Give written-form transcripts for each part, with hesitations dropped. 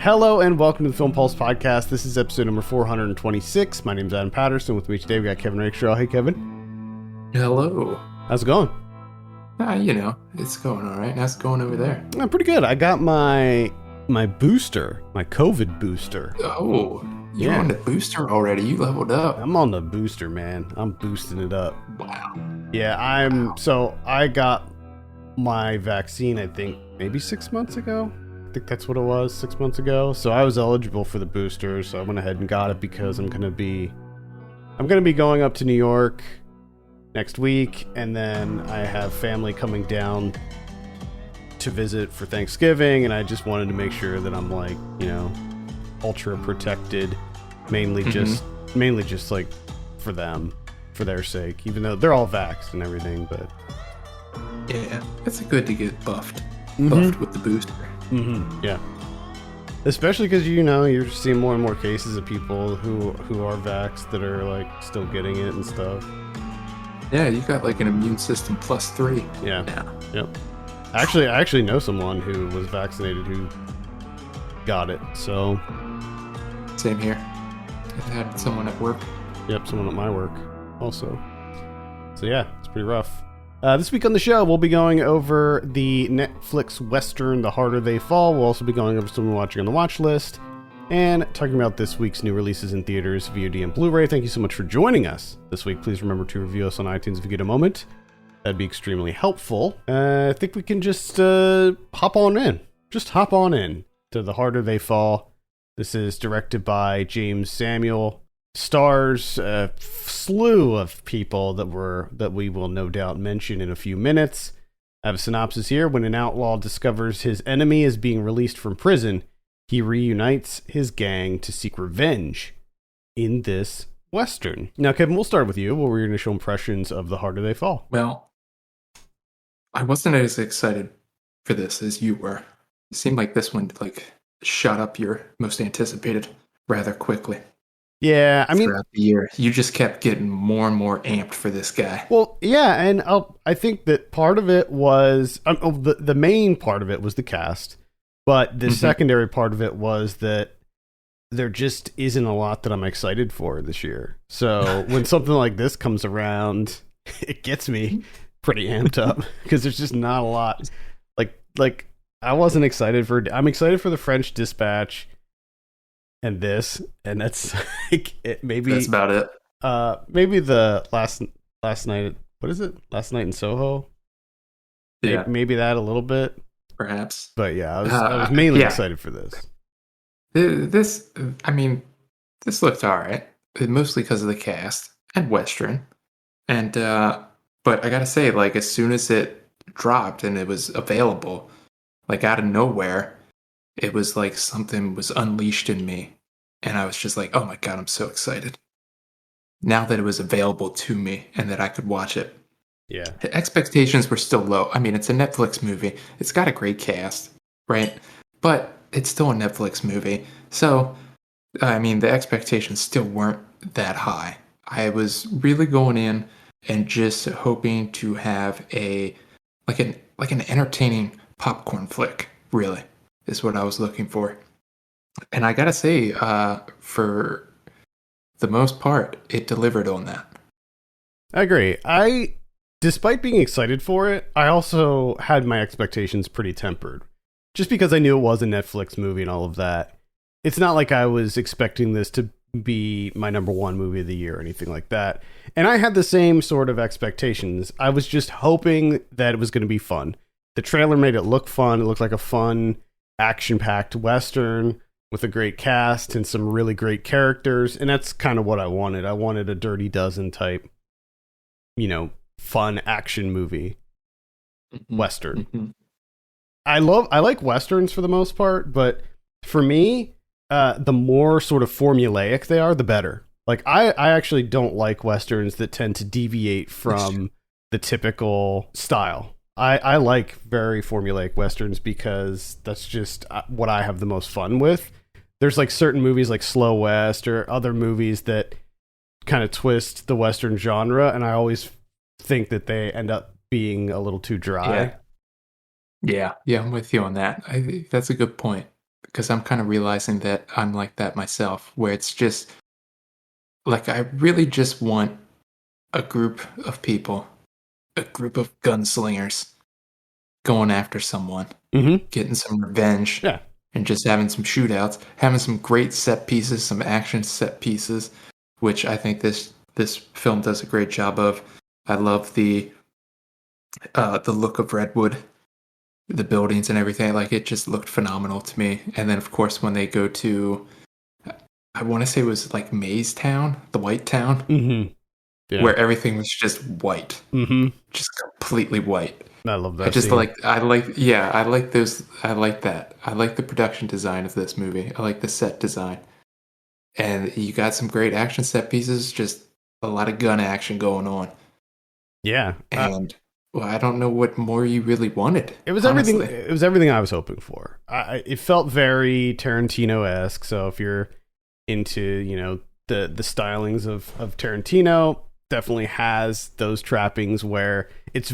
Hello and welcome to the Film Pulse Podcast. This is episode number 426. My name's Adam Patterson. With me today we got Kevin Rakestraw. Hey, Kevin. Hello. How's it going? It's going all right. How's it going over there? Pretty good. I got my booster, my COVID booster. Oh, you're on the booster already. You leveled up. I'm on the booster, man. I'm boosting it up. Wow. Yeah, So I got my vaccine, I think, maybe 6 months ago. I think that's what it was, 6 months ago. So I was eligible for the booster, so I went ahead and got it because I'm gonna be going up to New York next week, and then I have family coming down to visit for Thanksgiving, and I just wanted to make sure that I'm like, ultra protected, mainly just like for them, for their sake, even though they're all vaxxed and everything, but yeah, it's good to get buffed with the booster. Yeah, especially because you're seeing more and more cases of people who are vaxxed that are like still getting it and stuff. Yeah, you got like an immune system +3. Yeah. Now. Yep. I actually know someone who was vaccinated who got it. So Same here. I had someone at work. Yep, someone at my work also. So yeah, it's pretty rough. This week on the show, we'll be going over the Netflix Western, The Harder They Fall. We'll also be going over something we're watching on the watch list and talking about this week's new releases in theaters, VOD, and Blu-ray. Thank you so much for joining us this week. Please remember to review us on iTunes if you get a moment. That'd be extremely helpful. I think we can just hop on in. Just hop on in to The Harder They Fall. This is directed by James Samuel. Stars a slew of people that we will no doubt mention in a few minutes. I have a synopsis here. When an outlaw discovers his enemy is being released from prison, he reunites his gang to seek revenge in this Western. Now, Kevin, we'll start with you. What were your initial impressions of The Harder They Fall? Well, I wasn't as excited for this as you were. It seemed like this one shot up your most anticipated rather quickly. Yeah, I mean, throughout the year, you just kept getting more and more amped for this guy. Well, yeah, and I think that part of it was the main part of it was the cast, but the secondary part of it was that there just isn't a lot that I'm excited for this year. So when something like this comes around, it gets me pretty amped up because there's just not a lot. Like I wasn't excited for. I'm excited for the French Dispatch. And this, and that's like maybe that's about it. Maybe the last night. What is it? Last Night in Soho. Yeah, maybe that a little bit, perhaps. But yeah, I was mainly excited for this. This looked all right, mostly because of the cast and Western, and but I gotta say, as soon as it dropped and it was available, out of nowhere. It was like something was unleashed in me. And I was just like, oh my God, I'm so excited. Now that it was available to me and that I could watch it. Yeah. The expectations were still low. I mean, it's a Netflix movie. It's got a great cast, right? But it's still a Netflix movie. So, the expectations still weren't that high. I was really going in and just hoping to have an entertaining popcorn flick, really. Is what I was looking for. And I gotta say, for the most part, it delivered on that. I agree. Despite being excited for it, I also had my expectations pretty tempered. Just because I knew it was a Netflix movie and all of that. It's not like I was expecting this to be my number one movie of the year or anything like that. And I had the same sort of expectations. I was just hoping that it was going to be fun. The trailer made it look fun. It looked like a fun, action-packed Western with a great cast and some really great characters, and that's kind of what I wanted. I wanted a Dirty Dozen type, fun action movie Western. I like Westerns for the most part, but for me, the more sort of formulaic they are, the better. I actually don't like Westerns that tend to deviate from the typical style. I like very formulaic Westerns because that's just what I have the most fun with. There's certain movies like Slow West or other movies that kind of twist the Western genre, and I always think that they end up being a little too dry. Yeah, I'm with you on that. I think that's a good point. because I'm kind of realizing that I'm like that myself, where it's just like I really just want a group of people, a group of gunslingers going after someone, Mm-hmm. getting some revenge, Yeah. and just having some shootouts, having some great set pieces, some action set pieces, which I think this film does a great job of. I love the look of Redwood, the buildings and everything. Like it just looked phenomenal to me. And then of course when they go to, I want to say it was like Maze Town, the White Town, Mm-hmm. Yeah. where everything was just white, Mm-hmm. just completely white. I love I that just scene. I like those. I like that. I like the production design of this movie. I like the set design. And you got some great action set pieces, just a lot of gun action going on. Yeah. And well, I don't know what more you really wanted. It was everything. Honestly. It was everything I was hoping for. It felt very Tarantino-esque. So if you're into, the stylings of Tarantino, definitely has those trappings where it's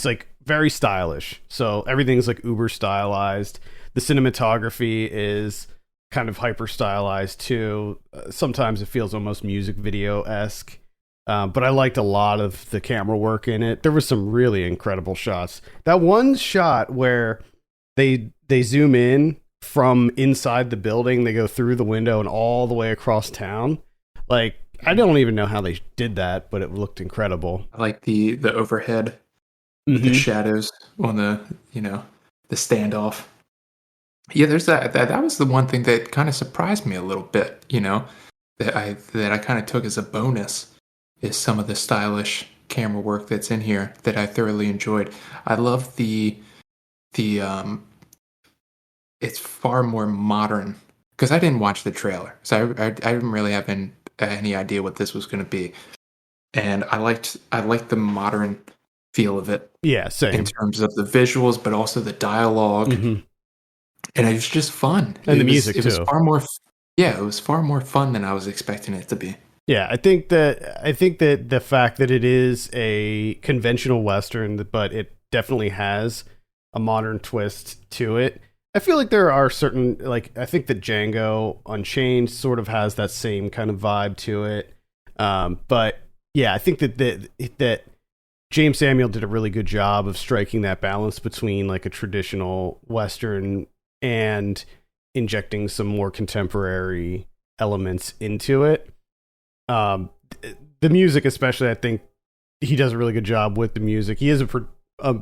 like very stylish. So everything's like uber stylized. The cinematography is kind of hyper stylized too. Sometimes it feels almost music video-esque. But I liked a lot of the camera work in it. There was some really incredible shots. That one shot where they zoom in from inside the building, they go through the window and all the way across town. Like, I don't even know how they did that, but it looked incredible. I like the overhead with the shadows on the standoff. Yeah, there's that was the one thing that kind of surprised me a little bit, that I kind of took as a bonus is some of the stylish camera work that's in here that I thoroughly enjoyed. I love the it's far more modern because I didn't watch the trailer, so I didn't really have any idea what this was going to be, and I liked the modern feel of it. Yeah, same. In terms of the visuals, but also the dialogue, and it was just fun. And the music it was too. far more. Yeah, it was far more fun than I was expecting it to be. Yeah, I think that the fact that it is a conventional Western, but it definitely has a modern twist to it. I feel like there are certain, like, I think that Django Unchained sort of has that same kind of vibe to it. But yeah, I think that James Samuel did a really good job of striking that balance between like a traditional Western and injecting some more contemporary elements into it. The music, especially, I think he does a really good job with the music. He is a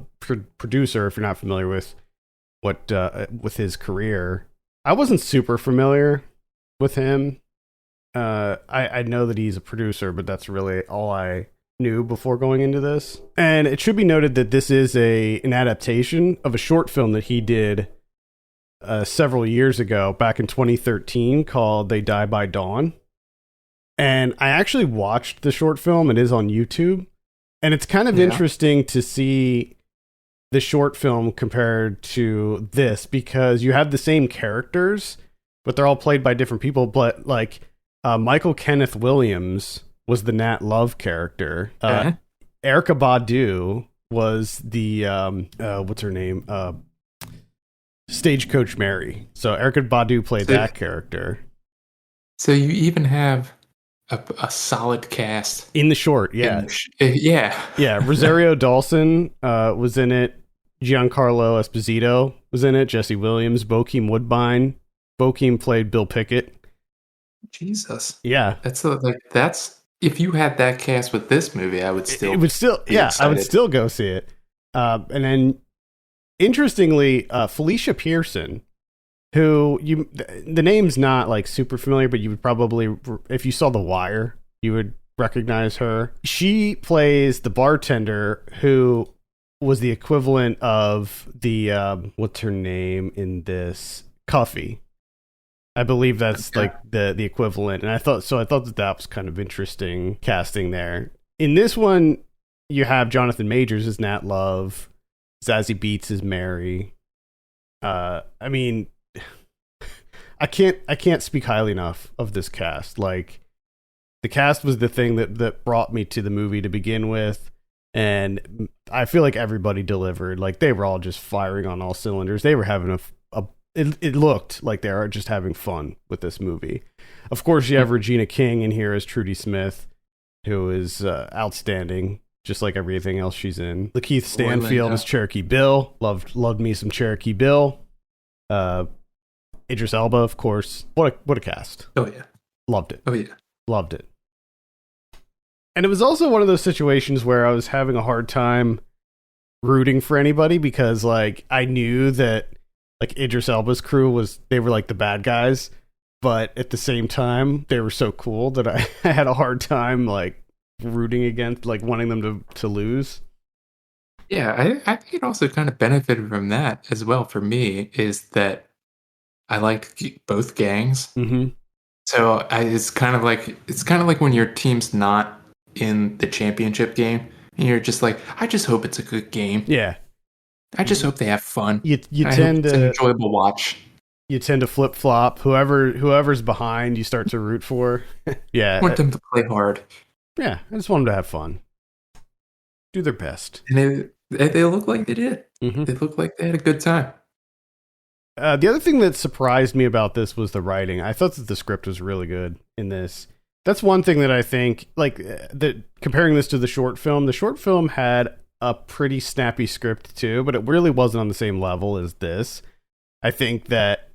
producer. If you're not familiar with with his career, I wasn't super familiar with him. I know that he's a producer, but that's really all I knew before going into this. And it should be noted that this is an adaptation of a short film that he did several years ago, back in 2013, called "They Die by Dawn." And I actually watched the short film. It is on YouTube. And it's kind of interesting to see the short film compared to this, because you have the same characters, but they're all played by different people. But like Michael Kenneth Williams was the Nat Love character. Erykah Badu was the, what's her name? Stagecoach Mary. So Erykah Badu played that character. So you even have a solid cast in the short, yeah. Yeah, Rosario Dawson was in it. Giancarlo Esposito was in it. Jesse Williams, Bokeem Woodbine. Bokeem played Bill Pickett. Jesus. Yeah. That's if you had that cast with this movie, I would still. It would still, yeah, excited. I would still go see it. And then, interestingly, Felicia Pearson, who the name's not like super familiar, but you would probably, if you saw The Wire, you would recognize her. She plays the bartender who was the equivalent of the what's her name in this, Cuffy. I believe that's like the equivalent, and I thought that was kind of interesting casting there. In this one, you have Jonathan Majors as Nat Love, Zazie Beetz as Mary. I mean, I can't speak highly enough of this cast. Like, the cast was the thing that brought me to the movie to begin with, and I feel like everybody delivered. Like, they were all just firing on all cylinders. They were having a it looked like they are just having fun with this movie. Of course, you have Regina King in here as Trudy Smith, who is outstanding, just like everything else she's in. Lakeith Stanfield is Cherokee Bill. Loved me some Cherokee Bill. Idris Elba, of course. What a cast. Oh yeah. Loved it. Oh yeah. Loved it. And it was also one of those situations where I was having a hard time rooting for anybody because like I knew that like Idris Elba's crew they were like the bad guys, but at the same time they were so cool that I had a hard time like rooting against, like wanting them to lose. Yeah, I think it also kind of benefited from that as well for me, is that I liked both gangs. Mm-hmm. So it's kind of like when your team's not in the championship game and you're just like, I just hope it's a good game. Yeah. I just hope they have fun. You I tend hope it's an enjoyable watch. You tend to flip flop. Whoever's behind, you start to root for. Yeah. I want them to play hard. Yeah, I just want them to have fun. Do their best. And they look like they did. Mm-hmm. They look like they had a good time. The other thing that surprised me about this was the writing. I thought that the script was really good in this. That's one thing that I think, like, that comparing this to the short film had a pretty snappy script too, but it really wasn't on the same level as this. I think that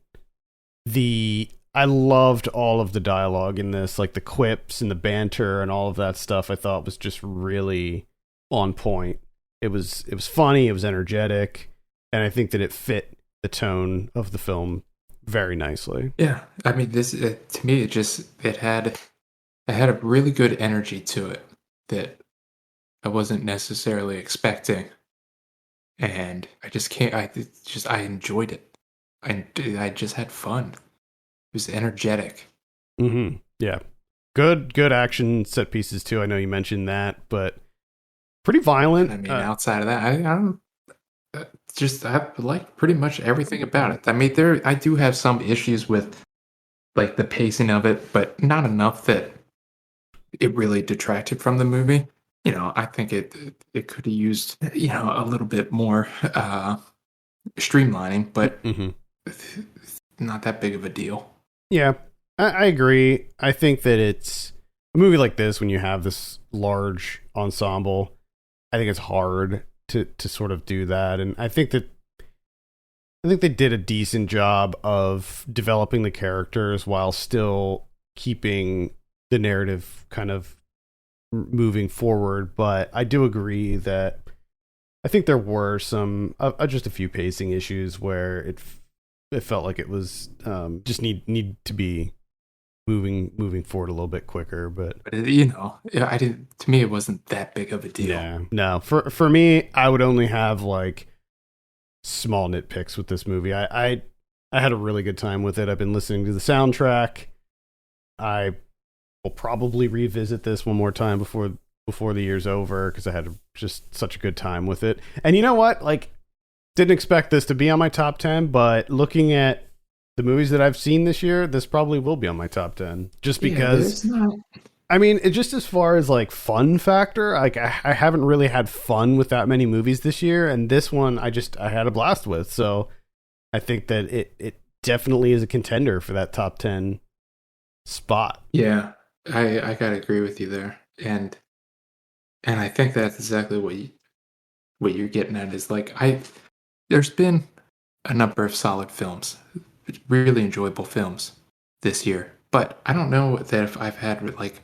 I loved all of the dialogue in this, like the quips and the banter and all of that stuff. I thought was just really on point. It was funny, it was energetic, and I think that it fit the tone of the film very nicely. Yeah, I mean, this to me, it had a really good energy to it that I wasn't necessarily expecting, and I enjoyed it. I just had fun. It was energetic. Mm-hmm. Yeah, good action set pieces too. I know you mentioned that, but pretty violent. I mean, outside of that, I like pretty much everything about it. I mean, I do have some issues with like the pacing of it, but not enough that it really detracted from the movie. You know, I think it could have used, a little bit more streamlining, but not that big of a deal. Yeah, I agree. I think that it's a movie like this, when you have this large ensemble, I think it's hard to sort of do that. And I think they did a decent job of developing the characters while still keeping the narrative kind of moving forward. But I do agree that I think there were some just a few pacing issues where it felt like it was just need to be moving forward a little bit quicker. But I didn't. To me, it wasn't that big of a deal. Yeah, no. For me, I would only have like small nitpicks with this movie. I had a really good time with it. I've been listening to the soundtrack. I will probably revisit this one more time before the year's over because I had just such a good time with it. And you know what? Like, didn't expect this to be on my top 10, but looking at the movies that I've seen this year, this probably will be on my top 10. Just because, I mean, it just as far as like fun factor, like I haven't really had fun with that many movies this year, and this one I had a blast with. So I think that it definitely is a contender for that top 10 spot. Yeah, I gotta agree with you there, and I think that's exactly what you're getting at is like there's been a number of solid films, really enjoyable films this year, but I don't know that if I've had like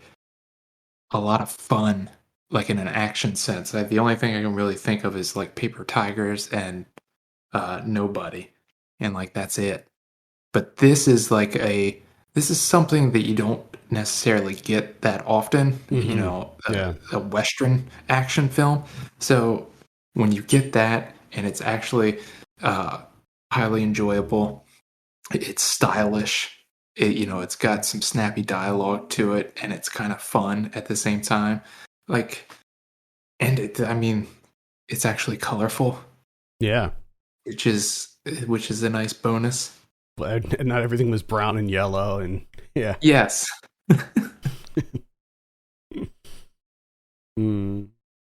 a lot of fun, like in an action sense. The only thing I can really think of is like Paper Tigers and Nobody, and like that's it. But this is something that you don't necessarily get that often, a Western action film. So when you get that and it's actually highly enjoyable, it's stylish, it's got some snappy dialogue to it, and it's kind of fun at the same time. Like, and it's actually colorful. Yeah. Which is a nice bonus. Not everything was brown and yellow, and yeah. Yes.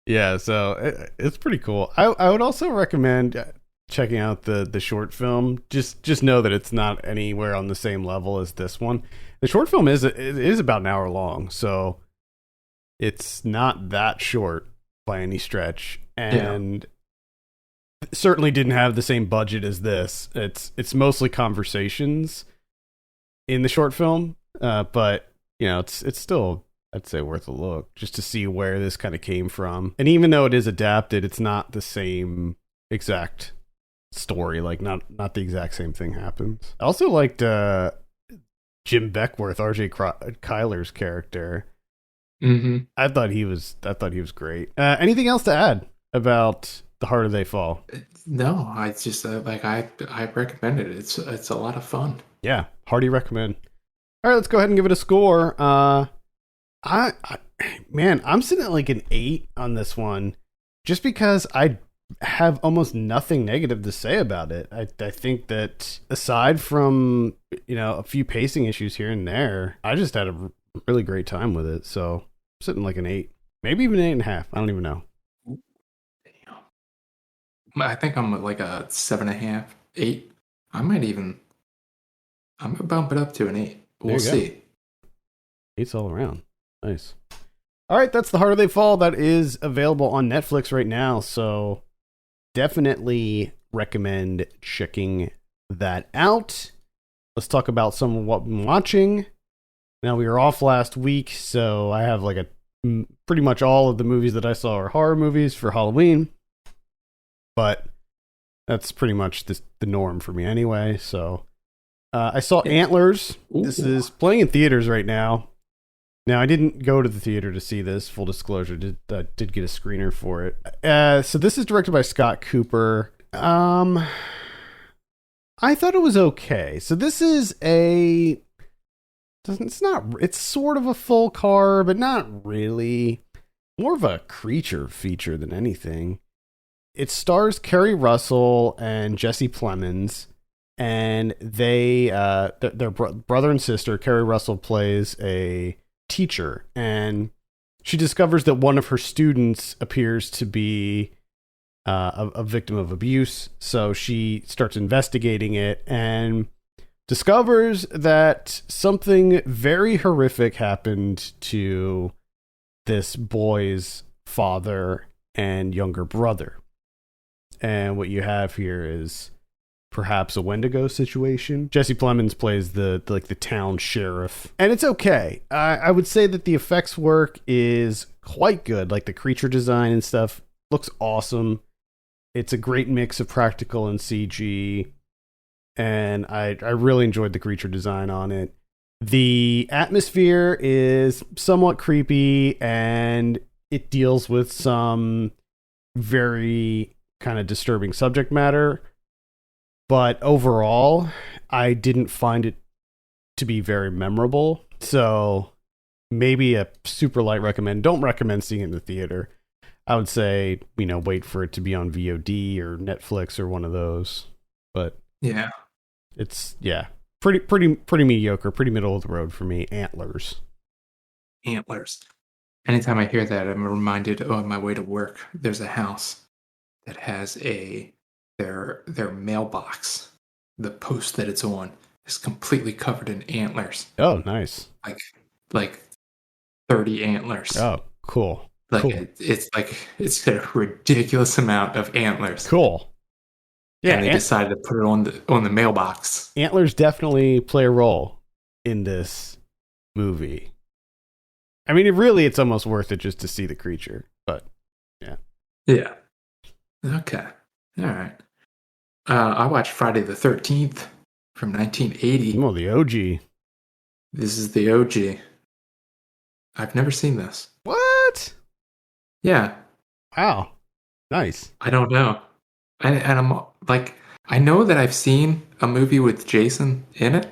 Yeah, so it's pretty cool. I would also recommend, checking out the short film, just know that it's not anywhere on the same level as this one. The short film is about an hour long, so it's not that short by any stretch, and certainly didn't have the same budget as this. It's mostly conversations in the short film, but it's still, I'd say, worth a look just to see where this kind of came from. And even though it is adapted, it's not the same exact story. Like not the exact same thing happens. I also liked Jim Beckworth, R.J. Kyler's character. Mm-hmm. I thought he was great. Anything else to add about The Harder They Fall? No, I just I recommend it. It's a lot of fun. Yeah, hearty recommend. All right, let's go ahead and give it a score. I'm sitting at like an 8 on this one, just because I have almost nothing negative to say about it. I think that aside from a few pacing issues here and there, I just had a really great time with it. So I'm sitting like an 8, maybe even 8.5. I don't even know. I think I'm at like a 7.5, 8. I'm gonna bump it up to an 8. We'll see. 8's all around. Nice. All right, that's The Harder They Fall. That is available on Netflix right now, so definitely recommend checking that out. Let's talk about some of what I'm watching. Now, we were off last week, so I have like pretty much all of the movies that I saw are horror movies for Halloween, but that's pretty much the norm for me anyway. So I saw Antlers. Ooh. This is playing in theaters right now. Now, I didn't go to the theater to see this, full disclosure. Did get a screener for it. So this is directed by Scott Cooper. I thought it was okay. So this is it's sort of a full car, but not really. More of a creature feature than anything. It stars Kerry Russell and Jesse Plemons, and they're brother and sister. Kerry Russell plays a teacher, and she discovers that one of her students appears to be a victim of abuse. So she starts investigating it and discovers that something very horrific happened to this boy's father and younger brother. And what you have here is perhaps a Wendigo situation. Jesse Plemons plays the town sheriff, and it's okay. I would say that the effects work is quite good. Like the creature design and stuff looks awesome. It's a great mix of practical and CG, and I really enjoyed the creature design on it. The atmosphere is somewhat creepy, and it deals with some very kind of disturbing subject matter. But overall, I didn't find it to be very memorable. So maybe a super light recommend. Don't recommend seeing it in the theater. I would say, wait for it to be on VOD or Netflix or one of those. But yeah, it's pretty mediocre, pretty middle of the road for me. Antlers. Anytime I hear that, I'm reminded, on my way to work, there's a house that has their mailbox, the post that it's on, is completely covered in antlers. Oh, nice. Like 30 antlers. Oh, cool. Cool. It's a ridiculous amount of antlers. Cool. Yeah, and they decided to put it on the mailbox. Antlers definitely play a role in this movie. I mean, it's almost worth it just to see the creature. But yeah. Yeah. Okay. All right. I watched Friday the 13th from 1980. Oh, the OG. This is the OG. I've never seen this. What? Yeah. Wow. Nice. I don't know. And I'm like, I know that I've seen a movie with Jason in it,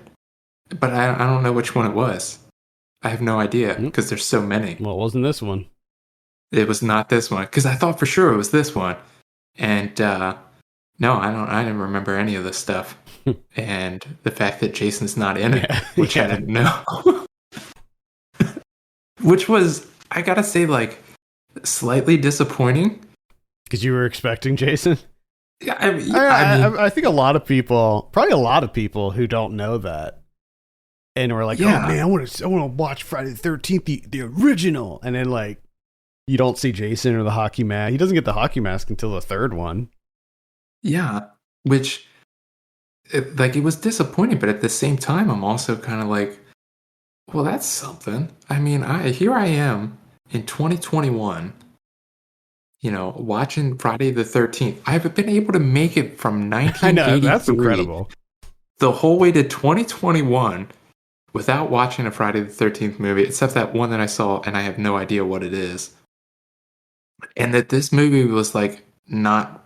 but I don't know which one it was. I have no idea because there's so many. Well, it wasn't this one. It was not this one because I thought for sure it was this one. And no, I didn't remember any of this stuff. And the fact that Jason's not in it, which I didn't know. Which was, I gotta say, like, slightly disappointing. Because you were expecting Jason? Yeah, I mean, I think probably a lot of people who don't know that, and we're like, oh yeah, man, I want to watch Friday the 13th, the original, and then like you don't see Jason or the hockey mask. He doesn't get the hockey mask until the third one. yeah. Which, it was disappointing, but at the same time, I'm also kind of like, well, that's something. I mean, here I am in 2021, watching Friday the 13th. I've been able to make it from I know, that's 1983 incredible. the whole way to 2021 without watching a Friday the 13th movie, except that one that I saw, and I have no idea what it is. And that this movie was like not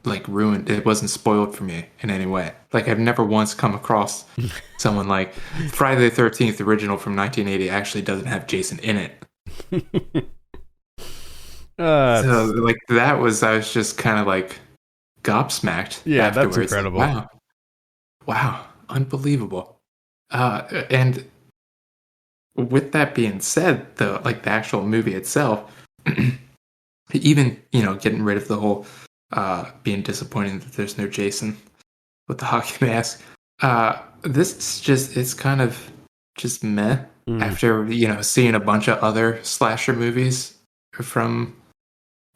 like ruined. It wasn't spoiled for me in any way. Like I've never once come across someone like Friday the 13th original from 1980 actually doesn't have Jason in it. So like I was just kind of like gobsmacked. Yeah, Afterwards. that's incredible. Like, wow, unbelievable. And with that being said, the actual movie itself, even getting rid of the whole being disappointed that there's no Jason with the hockey mask. This is it's kind of just meh. After seeing a bunch of other slasher movies from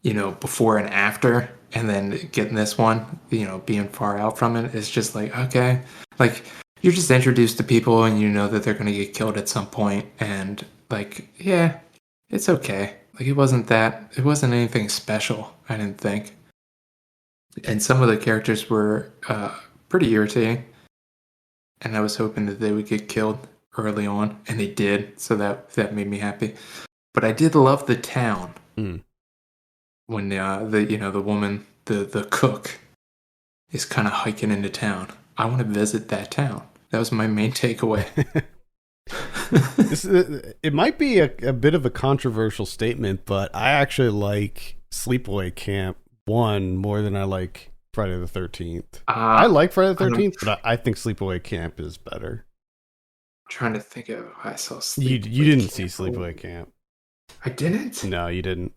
before and after, and then getting this one, being far out from it, it's just like, okay, like you're just introduced to people and you know that they're going to get killed at some point, and like, yeah, it's okay. Like it wasn't anything special, I didn't think. And some of the characters were pretty irritating, and I was hoping that they would get killed early on, and they did, so that made me happy. But I did love the town when the woman, the cook, is kind of hiking into town. I want to visit that town. That was my main takeaway. It might be a bit of a controversial statement, but I actually like Sleepaway Camp 1 more than I like Friday the 13th. I like Friday the 13th, but I think Sleepaway Camp is better. I'm trying to think of I saw Sleepaway You didn't see Sleepaway Camp. I didn't? No, you didn't.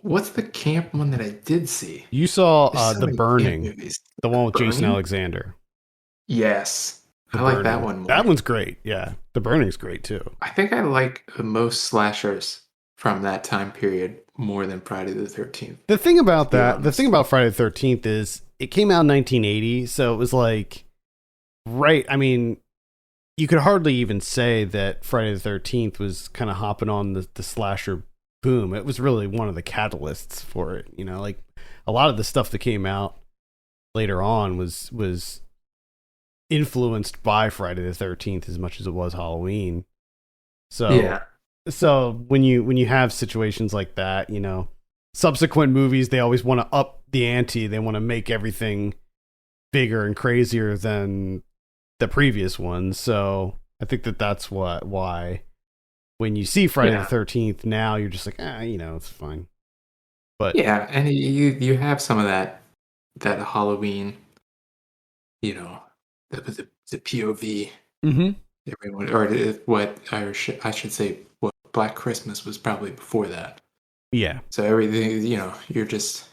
What's the camp one that I did see? You saw The Burning, the one with Jason Burning? Alexander. Yes. The I like Burning. that one more. That one's great, yeah. The Burning's great, too. I think I like most slashers from that time period more than Friday the 13th. The thing about Friday the 13th is it came out in 1980, so it was like, right, I mean, you could hardly even say that Friday the 13th was kind of hopping on the slasher boom. It was really one of the catalysts for it. Like a lot of the stuff that came out later on was influenced by Friday the 13th as much as it was Halloween. So, yeah. So when you have situations like that, subsequent movies, they always want to up the ante. They want to make everything bigger and crazier than the previous ones. So I think that's why when you see Friday the 13th now, you're just like, it's fine. But yeah, and you have some of that Halloween, the POV. Everyone, or what I should say, what Black Christmas was probably before that. Yeah. So everything, you're just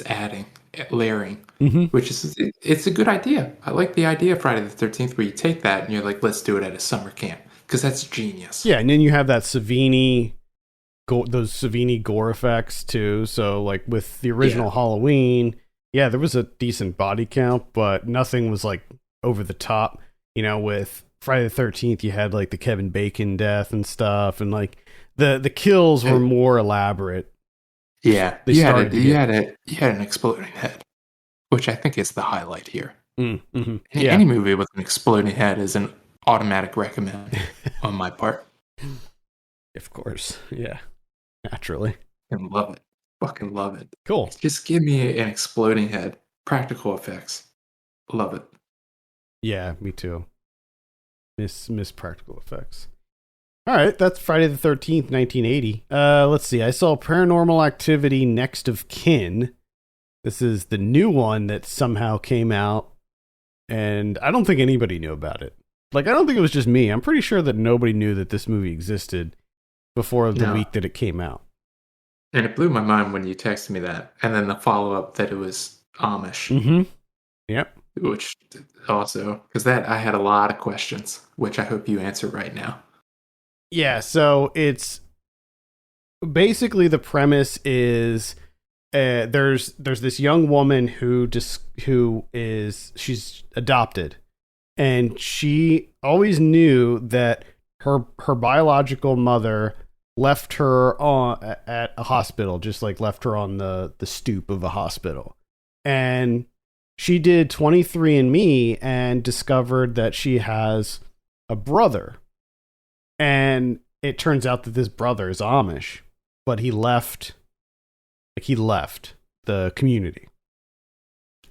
adding, layering, which it's a good idea. I like the idea of Friday the 13th, where you take that and you're like, let's do it at a summer camp, because that's genius. Yeah, and then you have that those Savini gore effects too. So like with the original Halloween, yeah, there was a decent body count, but nothing was like over the top. With Friday the 13th, you had like the Kevin Bacon death and stuff, and like the kills were more elaborate. Yeah, you had an exploding head, which I think is the highlight here. Any movie with an exploding head is an automatic recommend on my part. Of course, yeah, naturally. And love it, fucking love it. Cool. Just give me an exploding head, practical effects, love it. Yeah, me too. Miss practical effects. All right, that's Friday the 13th, 1980. Let's see. I saw Paranormal Activity Next of Kin. This is the new one that somehow came out, and I don't think anybody knew about it. Like, I don't think it was just me. I'm pretty sure that nobody knew that this movie existed before the week that it came out. And it blew my mind when you texted me that, and then the follow-up that it was Amish, Mm-hmm. Yep. which also, because that I had a lot of questions, which I hope you answer right now. Yeah, so it's basically the premise is there's this young woman who is she's adopted, and she always knew that her biological mother left her at a hospital, just like left her on the stoop of a hospital. And she did 23andMe and discovered that she has a brother. And it turns out that this brother is Amish, but he left the community.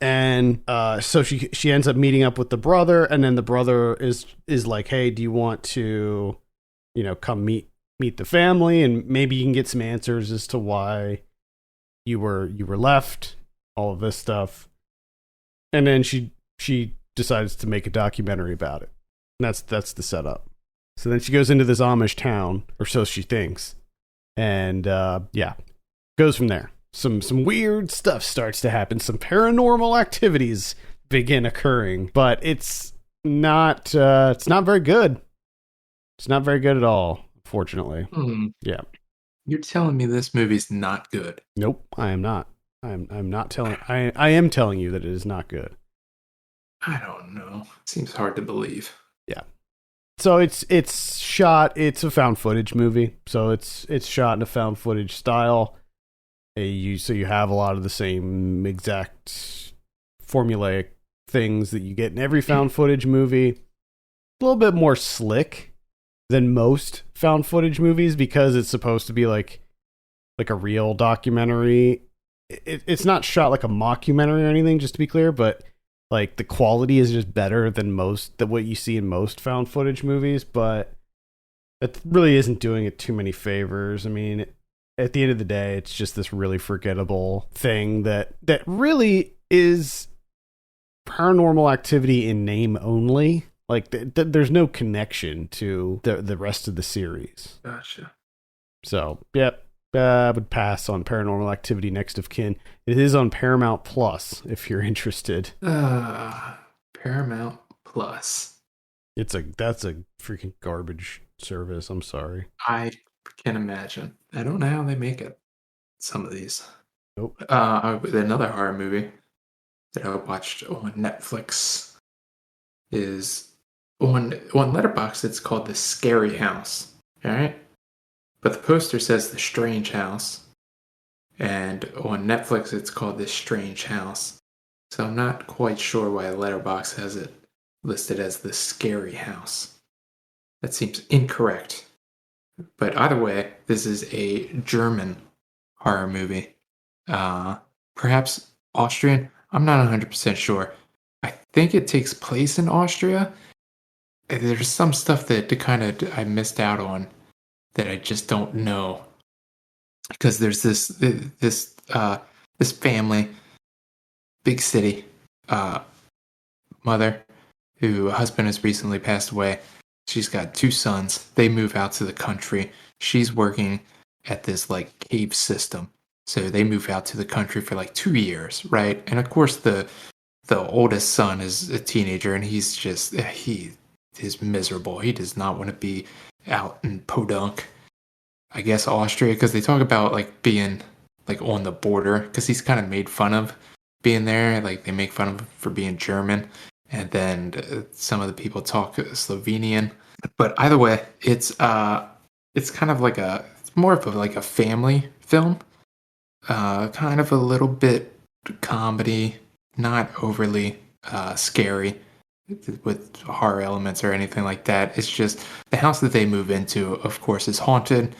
And so she ends up meeting up with the brother, and then the brother is like, "Hey, do you want to, come meet the family, and maybe you can get some answers as to why you were left, all of this stuff." And then she decides to make a documentary about it. And that's the setup. So then she goes into this Amish town, or so she thinks, and goes from there. Some weird stuff starts to happen. Some paranormal activities begin occurring, but it's not very good. It's not very good at all, unfortunately. Yeah. You're telling me this movie's not good? Nope, I am not. I'm not telling. I am telling you that it is not good. I don't know. Seems hard to believe. Yeah. So it's shot. It's a found footage movie. So it's shot in a found footage style. So you have a lot of the same exact formulaic things that you get in every found footage movie. A little bit more slick than most found footage movies because it's supposed to be like a real documentary. It's not shot like a mockumentary or anything, just to be clear, but like the quality is just better than what you see in most found footage movies, but that really isn't doing it too many favors. I mean, at the end of the day, it's just this really forgettable thing that really is Paranormal Activity in name only. Like, there's no connection to the rest of the series. Gotcha. So, yep. I would pass on Paranormal Activity Next of Kin. It is on Paramount Plus if you're interested. Paramount Plus. That's a freaking garbage service. I'm sorry. I can imagine. I don't know how they make it. Some of these. Nope. Another horror movie that I watched on Netflix is on Letterboxd. It's called The Scary House. All right. But the poster says The Strange House. And on Netflix, it's called This Strange House. So I'm not quite sure why Letterboxd has it listed as The Scary House. That seems incorrect. But either way, this is a German horror movie. Perhaps Austrian? I'm not 100% sure. I think it takes place in Austria. There's some stuff that I missed out on that I just don't know, because there's this family, big city, mother, who husband has recently passed away. She's got 2 sons. They move out to the country. She's working at this like cave system, so they move out to the country for like 2 years, right? And of course the oldest son is a teenager, and he is miserable. He does not want to be out in Podunk, I guess Austria, because they talk about like being like on the border, because he's kind of made fun of being there. Like they make fun of him for being German, and then some of the people talk Slovenian. But either way, it's kind of like it's more of like a family film, kind of a little bit comedy, not overly scary with horror elements or anything like that. It's just the house that they move into, of course, is haunted.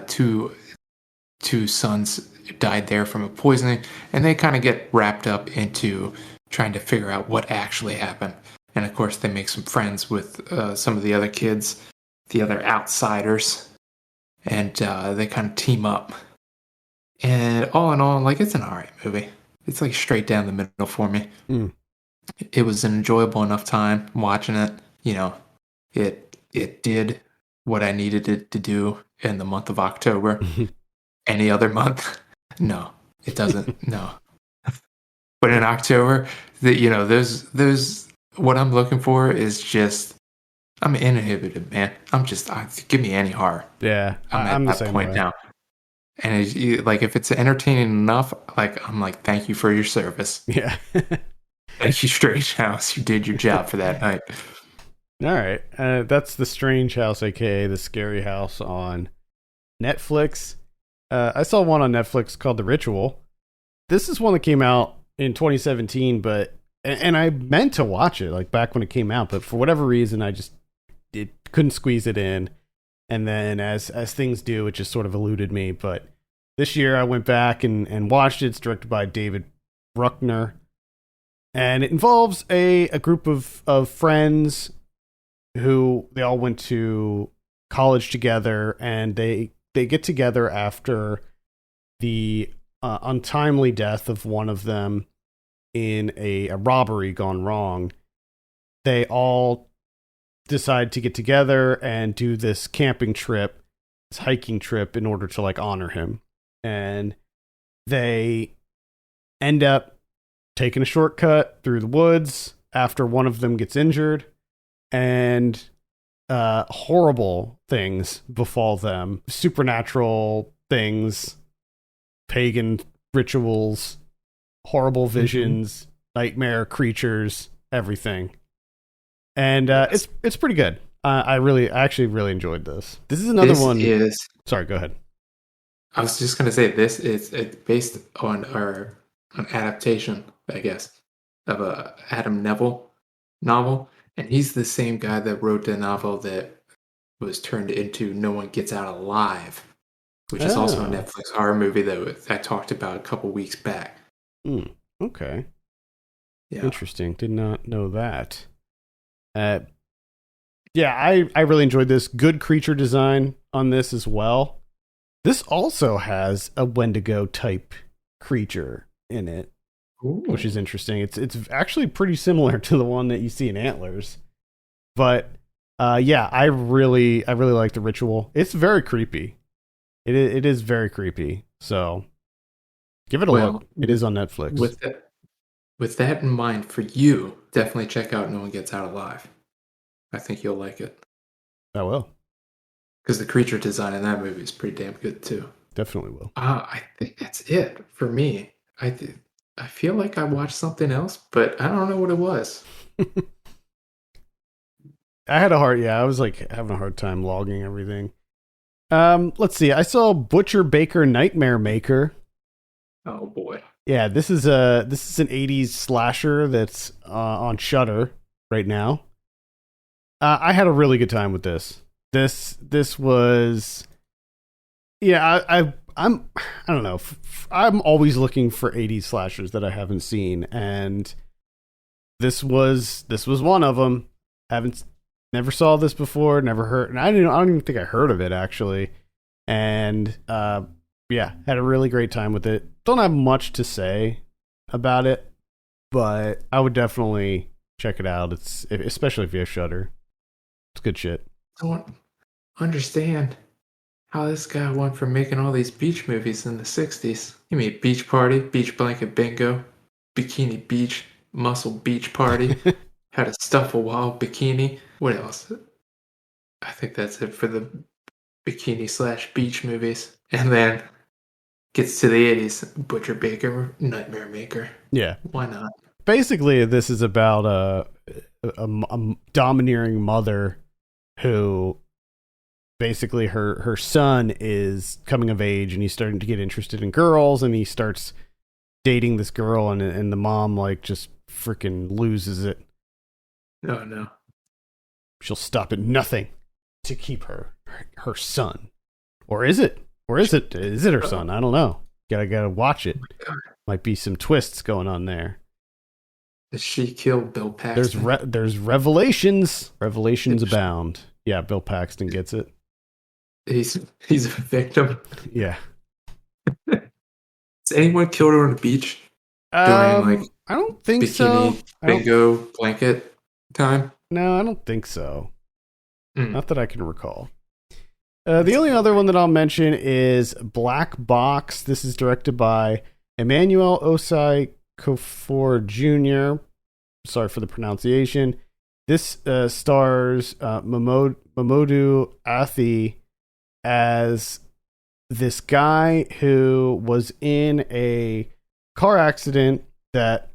Two sons died there from a poisoning, and they kind of get wrapped up into trying to figure out what actually happened. And of course, they make some friends with some of the other kids, the other outsiders, and they kind of team up. And all in all, like, it's an alright movie. It's like straight down the middle for me. It was an enjoyable enough time watching it. You know, it did what I needed it to do in the month of October. Any other month? No, it doesn't. No. But in October, those what I'm looking for is just I'm uninhibited, man. Give me any horror. Yeah, I'm at I'm the that same point way. now. And like if it's entertaining enough, like I'm like, thank you for your service. Yeah. Thank you, Strange House. You did your job for that night. All right. That's The Strange House, aka The Scary House on Netflix. I saw one on Netflix called The Ritual. This is one that came out in 2017, and I meant to watch it like back when it came out, but for whatever reason, couldn't squeeze it in. And then as things do, it just sort of eluded me. But this year I went back and watched it. It's directed by David Bruckner. And it involves a group of friends who they all went to college together, and they get together after the untimely death of one of them in a robbery gone wrong. They all decide to get together and do this camping trip, this hiking trip, in order to like honor him. And they end up taking a shortcut through the woods after one of them gets injured, and horrible things befall them. Supernatural things, pagan rituals, horrible visions, nightmare creatures, everything. And it's pretty good. I actually really enjoyed this. This is another one. Sorry, go ahead. I was just gonna say it's based on an adaptation, I guess, of a Adam Neville novel, and he's the same guy that wrote the novel that was turned into No One Gets Out Alive, which is also a Netflix horror movie that I talked about a couple weeks back. Okay. Yeah. Interesting. Did not know that. Yeah, I really enjoyed this. Good creature design on this as well. This also has a Wendigo type creature in it, which is interesting. It's actually pretty similar to the one that you see in Antlers. But yeah, I really like The Ritual. It's very creepy. It is very creepy. So give it a look. It is on Netflix. With that in mind, for you, definitely check out No One Gets Out Alive. I think you'll like it. I will. Because the creature design in that movie is pretty damn good too. Definitely will. I think that's it for me. I feel like I watched something else, but I don't know what it was. I was like having a hard time logging everything. Let's see. I saw Butcher Baker Nightmare Maker. Oh boy. Yeah, this is an 80s slasher that's on Shudder right now. I had a really good time with this. This was, yeah. I don't know. I'm always looking for 80s slashers that I haven't seen, and this was one of them. Never saw this before. Never heard, and I don't even think I heard of it actually. And yeah, had a really great time with it. Don't have much to say about it, but I would definitely check it out. Especially if you have Shudder. It's good shit. I don't understand how this guy went from making all these beach movies in the 60s. He made Beach Party, Beach Blanket Bingo, Bikini Beach, Muscle Beach Party, How to Stuff a Wild Bikini. What else? I think that's it for the bikini/beach movies. And then gets to the 80s, Butcher Baker, Nightmare Maker. Yeah. Why not? Basically, this is about a domineering mother who basically her son is coming of age, and he's starting to get interested in girls, and he starts dating this girl, and the mom like just freaking loses it. Oh no. She'll stop at nothing to keep her son. Or is it? Is it her son? I don't know. Gotta watch it. Might be some twists going on there. Does she kill Bill Paxton? There's revelations. Revelations abound. Yeah, Bill Paxton gets it. He's a victim. Yeah. Has anyone killed her on the beach during I don't think bikini so. Bingo blanket time? No, I don't think so. Not that I can recall. The only other one that I'll mention is Black Box. This is directed by Emmanuel Osai Okafor Jr. Sorry for the pronunciation. This stars Mamodu Athie as this guy who was in a car accident that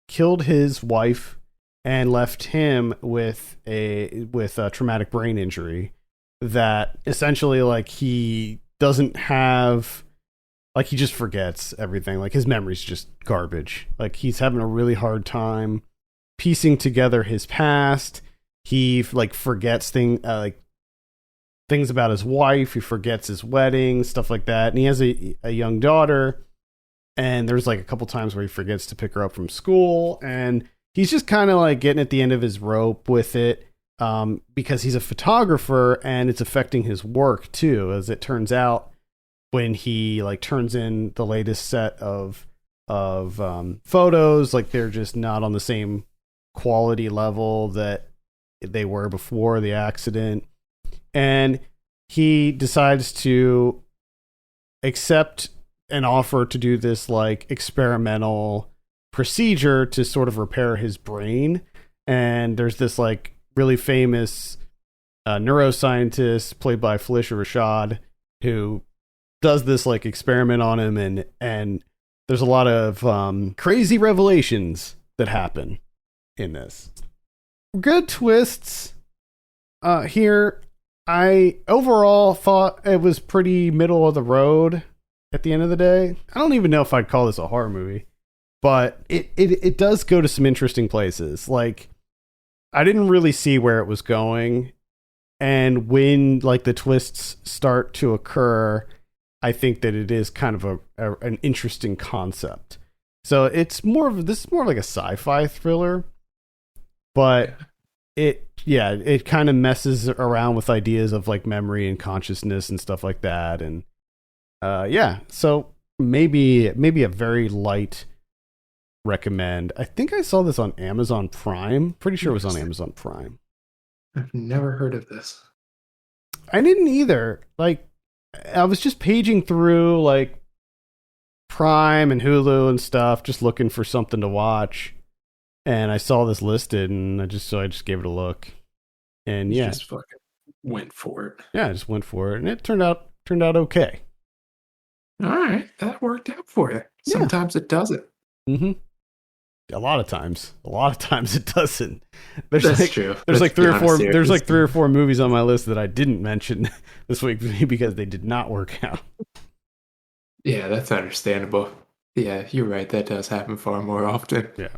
killed his wife and left him with a traumatic brain injury that essentially like he doesn't have, like he just forgets everything. Like his memory's just garbage. Like he's having a really hard time piecing together his past. He like forgets things about his wife. He forgets his wedding, stuff like that. And he has a young daughter. And there's like a couple times where he forgets to pick her up from school. And he's just kind of like getting at the end of his rope with it, because he's a photographer and it's affecting his work too. As it turns out, when he like turns in the latest set of photos, like they're just not on the same quality level that they were before the accident. And he decides to accept an offer to do this like experimental procedure to sort of repair his brain. And there's this like really famous neuroscientist played by Felicia Rashad who does this like experiment on him, and there's a lot of crazy revelations that happen in this. Good twists here. I overall thought it was pretty middle of the road at the end of the day. I don't even know if I'd call this a horror movie, but it does go to some interesting places. Like, I didn't really see where it was going, and when like the twists start to occur, I think that it is kind of an interesting concept. So it's more like a sci-fi thriller, but it kind of messes around with ideas of like memory and consciousness and stuff like that. And so maybe a very light recommend. I think I saw this on Amazon Prime. Pretty sure it was on Amazon Prime. I've never heard of this. I didn't either. Like, I was just paging through like Prime and Hulu and stuff, just looking for something to watch. And I saw this listed, and I just gave it a look. And you just fucking went for it. Yeah, I just went for it, and it turned out okay. All right, that worked out for you. Sometimes it doesn't. Mm-hmm. A lot of times it doesn't. That's true. There's like three or four movies on my list that I didn't mention this week because they did not work out. Yeah, that's understandable. Yeah, you're right. That does happen far more often. Yeah.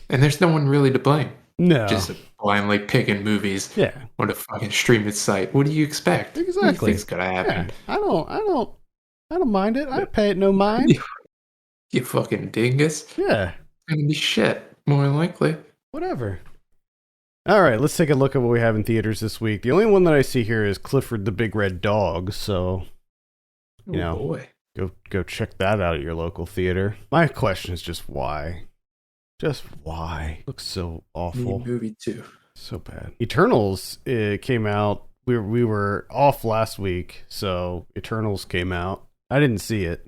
And there's no one really to blame. No. Just blindly picking movies on a fucking streaming site. What do you expect? Exactly. What do you think's gonna happen? Yeah. I don't mind it. I pay it no mind. You fucking dingus. Yeah. It's gonna be shit, more than likely. Whatever. All right, let's take a look at what we have in theaters this week. The only one that I see here is Clifford the Big Red Dog, so boy. Go check that out at your local theater. My question is just why? Just why? Looks so awful. Movie 2. So bad. Eternals came out. We were off last week, so Eternals came out. I didn't see it.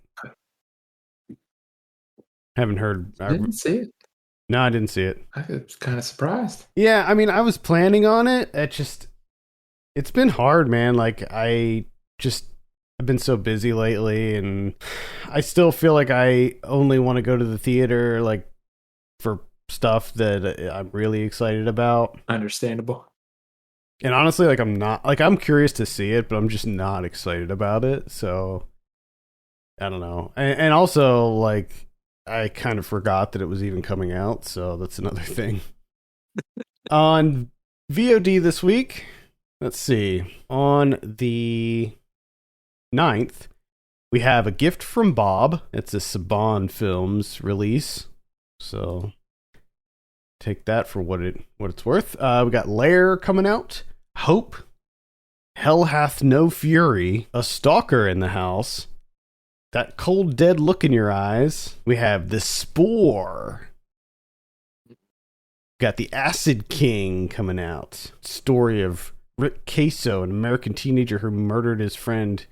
Haven't heard. Didn't see it? No, I didn't see it. I was kind of surprised. Yeah, I mean, I was planning on it. It's been hard, man. Like, I've been so busy lately, and I still feel like I only want to go to the theater, like, for stuff that I'm really excited about. Understandable. And honestly, like, I'm curious to see it, but I'm just not excited about it. So I don't know. And also, like, I kind of forgot that it was even coming out. So that's another thing. On VOD this week, let's see. On the 9th, we have A Gift from Bob. It's a Saban Films release. So take that for what it's worth. We got Lair coming out. Hope. Hell Hath No Fury. A Stalker in the House. That Cold Dead Look in Your Eyes. We have The Spore. Got The Acid King coming out. Story of Rick Queso, an American teenager who murdered his friend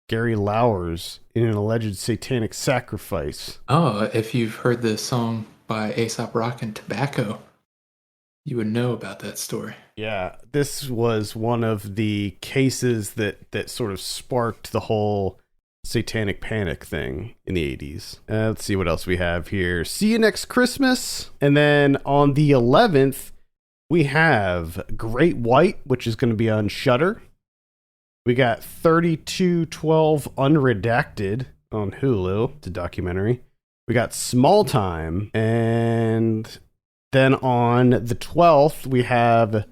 Gary Lauwers in an alleged satanic sacrifice. Oh, if you've heard the song by Aesop Rock and Tobacco, you would know about that story. Yeah, this was one of the cases that sort of sparked the whole satanic panic thing in the 80s. Let's see what else we have here. See You Next Christmas. And then on the 11th, we have Great White, which is going to be on Shudder. We got 3212 Unredacted on Hulu. It's a documentary. We got Small Time. And then on the 12th, we have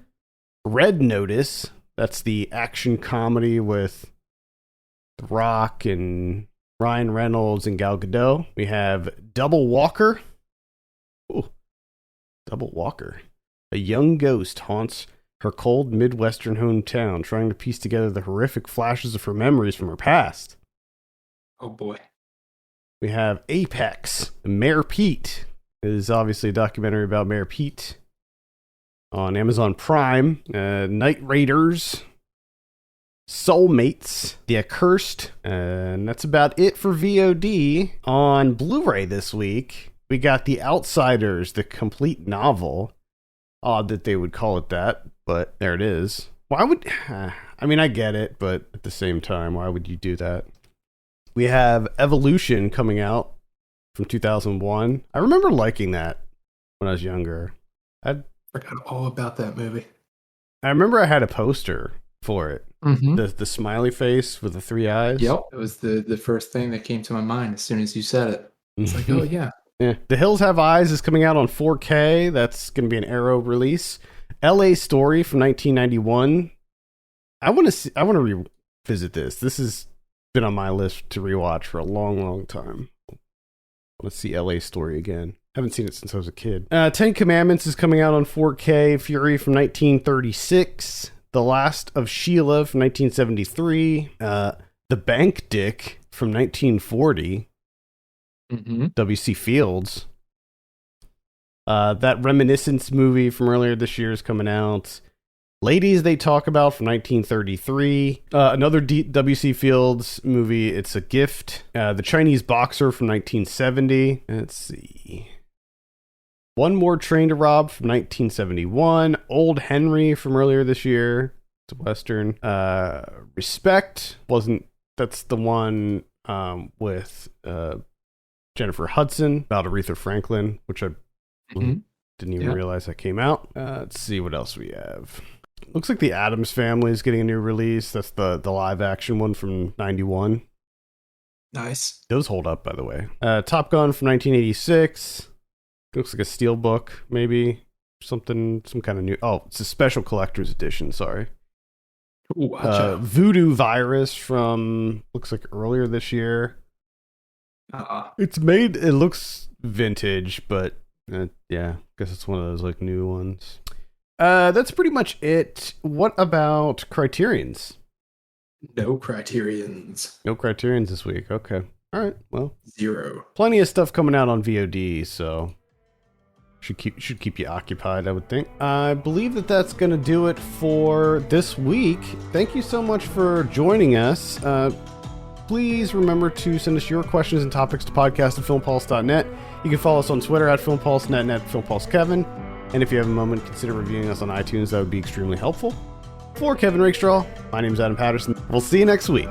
Red Notice. That's the action comedy with The Rock and Ryan Reynolds and Gal Gadot. We have Double Walker. Ooh, Double Walker. A young ghost haunts her cold Midwestern hometown, trying to piece together the horrific flashes of her memories from her past. Oh boy. We have Apex. Mayor Pete. It is obviously a documentary about Mayor Pete on Amazon Prime. Night Raiders. Soulmates. The Accursed. And that's about it for VOD. On Blu-ray this week, we got The Outsiders, the complete novel. Odd that they would call it that, but there it is. Why would... I mean, I get it, but at the same time, why would you do that? We have Evolution coming out from 2001. I remember liking that when I was younger. I forgot all about that movie. I remember I had a poster for it. Mm-hmm. The smiley face with the three eyes. Yep. It was the first thing that came to my mind as soon as you said it. It's like, oh, yeah. Yeah. The Hills Have Eyes is coming out on 4K. That's going to be an Arrow release. LA Story from 1991. I want to revisit this. This has been on my list to rewatch for a long, long time. Let's see LA Story again. Haven't seen it since I was a kid. 10 Commandments is coming out on 4K. Fury from 1936. The Last of Sheila from 1973. The Bank Dick from 1940. Mm-hmm. W.C. Fields. That Reminiscence movie from earlier this year is coming out. Ladies They Talk About from 1933. Another W.C. Fields movie, It's a Gift. The Chinese Boxer from 1970. Let's see. One More Train to Rob from 1971. Old Henry from earlier this year. It's a Western. Respect that's the one with Jennifer Hudson about Aretha Franklin, which I didn't even realize that came out. Let's see what else we have. Looks like the Addams Family is getting a new release. That's the live action one from 91. Nice. Those hold up, by the way. Top Gun from 1986. Looks like a steelbook, maybe. Some kind of new... Oh, it's a special collector's edition, sorry. Ooh, watch out. Voodoo Virus from... Looks like earlier this year. It's made... It looks vintage, but... yeah, I guess it's one of those like new ones. That's pretty much it. What about Criterions? No Criterions. No Criterions this week. Okay. All right. Well, 0. Plenty of stuff coming out on VOD, so should keep you occupied, I would think. I believe that's going to do it for this week. Thank you so much for joining us. Please remember to send us your questions and topics to podcast@filmpulse.net. You can follow us on Twitter @FilmPulseNet and @FilmPulseKevin. And if you have a moment, consider reviewing us on iTunes. That would be extremely helpful. For Kevin Rakestraw, my name is Adam Patterson. We'll see you next week.